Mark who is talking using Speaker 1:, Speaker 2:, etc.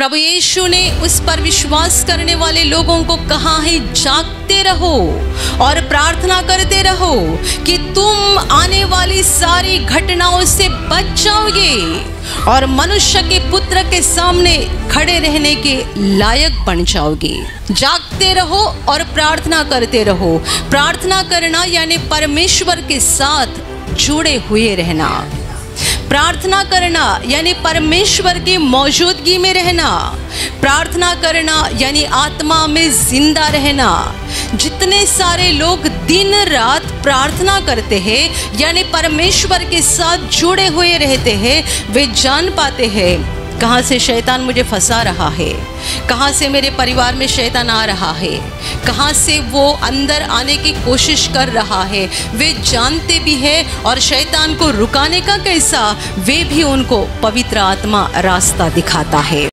Speaker 1: प्रभु यीशु ने उस पर विश्वास करने वाले लोगों को कहा है, जागते रहो और प्रार्थना करते रहो कि तुम आने वाली सारी घटनाओं से बच जाओगे और मनुष्य के पुत्र के सामने खड़े रहने के लायक बन जाओगे। जागते रहो और प्रार्थना करते रहो। प्रार्थना करना यानी परमेश्वर के साथ जुड़े हुए रहना। प्रार्थना करना यानी परमेश्वर की मौजूदगी में रहना। प्रार्थना करना यानी आत्मा में जिंदा रहना। जितने सारे लोग दिन रात प्रार्थना करते हैं यानी परमेश्वर के साथ जुड़े हुए रहते हैं, वे जान पाते हैं कहाँ से शैतान मुझे फंसा रहा है, कहाँ से मेरे परिवार में शैतान आ रहा है, कहाँ से वो अंदर आने की कोशिश कर रहा है। वे जानते भी हैं और शैतान को रुकाने का कैसा, वे भी उनको पवित्र आत्मा रास्ता दिखाता है।